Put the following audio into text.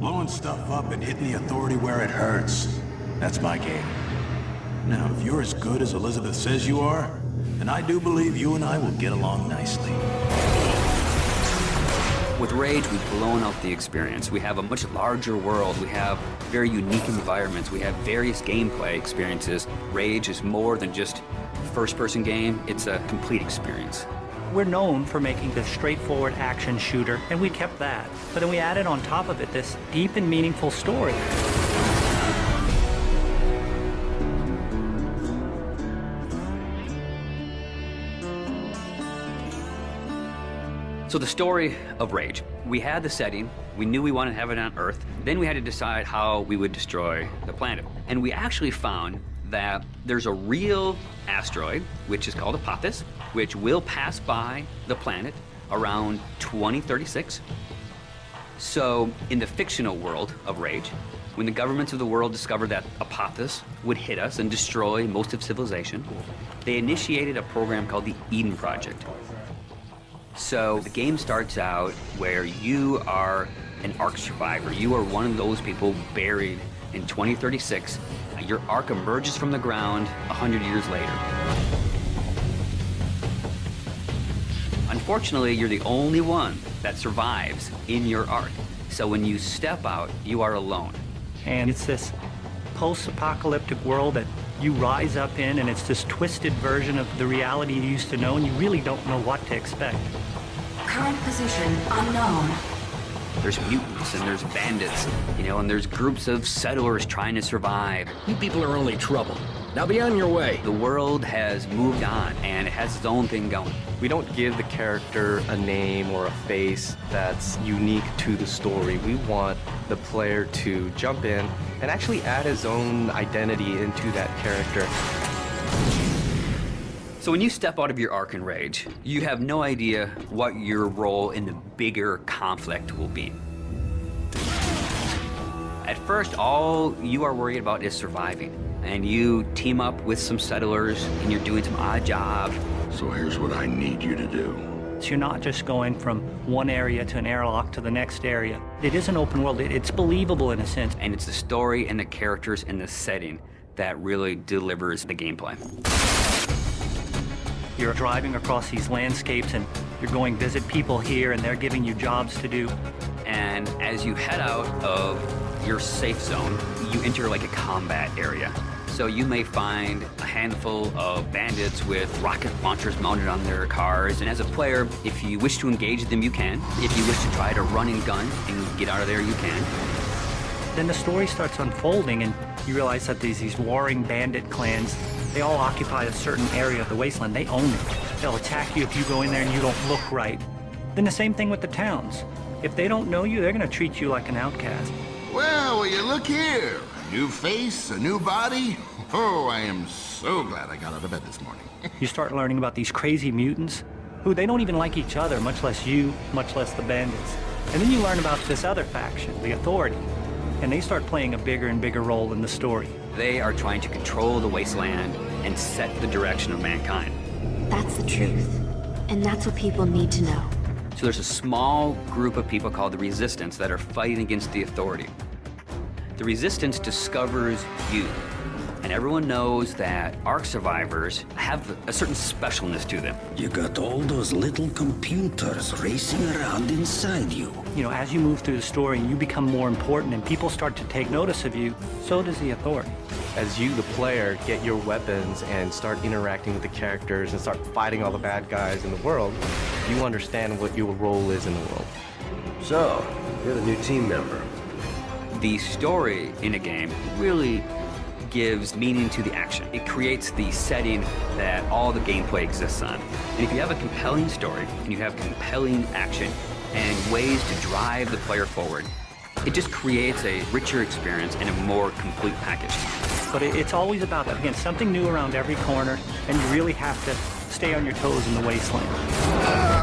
Blowing stuff up and hitting the Authority where it hurts. That's my game. Now, if you're as good as Elizabeth says you are, then I do believe you and I will get along nicely. With Rage, we've blown out the experience. We have a much larger world. We have very unique environments. We have various gameplay experiences. Rage is more than just a first-person game. It's a complete experience. We're known for making this straightforward action shooter, and we kept that. But then we added on top of it this deep and meaningful story. So the story of Rage. We had the setting, we knew we wanted to have it on Earth, then we had to decide how we would destroy the planet. And we actually found that there's a real asteroid, which is called Apophis, which will pass by the planet around 2036. So in the fictional world of Rage, when the governments of the world discovered that Apophis would hit us and destroy most of civilization, they initiated a program called the Eden Project. So the game starts out where you are an Ark survivor. You are one of those people buried in 2036. Your Ark emerges from the ground 100 years later. Unfortunately, you're the only one that survives in your Ark. So when you step out, you are alone. And it's this post-apocalyptic world that you rise up in, and it's this twisted version of the reality you used to know, and you really don't know what to expect. Current position unknown. There's mutants and there's bandits, you know, and there's groups of settlers trying to survive. You people are only trouble. Now be on your way. The world has moved on, and it has its own thing going. We don't give the character a name or a face that's unique to the story. We want the player to jump in and actually add his own identity into that character. So when you step out of your Ark in Rage, you have no idea what your role in the bigger conflict will be. At first, all you are worried about is surviving. And you team up with some settlers, and you're doing some odd jobs. So here's what I need you to do. So you're not just going from one area to an airlock to the next area. It is an open world. It's believable in a sense. And it's the story and the characters and the setting that really delivers the gameplay. You're driving across these landscapes, and you're going visit people here, and they're giving you jobs to do. And as you head out of your safe zone, you enter like a combat area. So you may find a handful of bandits with rocket launchers mounted on their cars. And as a player, if you wish to engage them, you can. If you wish to try to run and gun and get out of there, you can. Then the story starts unfolding, and you realize that these warring bandit clans, they all occupy a certain area of the wasteland. They own it. They'll attack you if you go in there and you don't look right. Then the same thing with the towns. If they don't know you, they're going to treat you like an outcast. Well, will you look here? A new face, a new body. Oh, I am so glad I got out of bed this morning. You start learning about these crazy mutants who they don't even like each other, much less you, much less the bandits. And then you learn about this other faction, the Authority, and they start playing a bigger and bigger role in the story. They are trying to control the wasteland and set the direction of mankind. That's the truth. And that's what people need to know. So there's a small group of people called the Resistance that are fighting against the Authority. The Resistance discovers you, and everyone knows that Ark survivors have a certain specialness to them. You got all those little computers racing around inside you. You know, as you move through the story and you become more important and people start to take notice of you, so does the Authority. As you, the player, get your weapons and start interacting with the characters and start fighting all the bad guys in the world, you understand what your role is in the world. So, you're the new team member. The story in a game really gives meaning to the action. It creates the setting that all the gameplay exists on. And if you have a compelling story, and you have compelling action, and ways to drive the player forward, it just creates a richer experience and a more complete package. But it's always about, again, something new around every corner, and you really have to stay on your toes in the wasteland.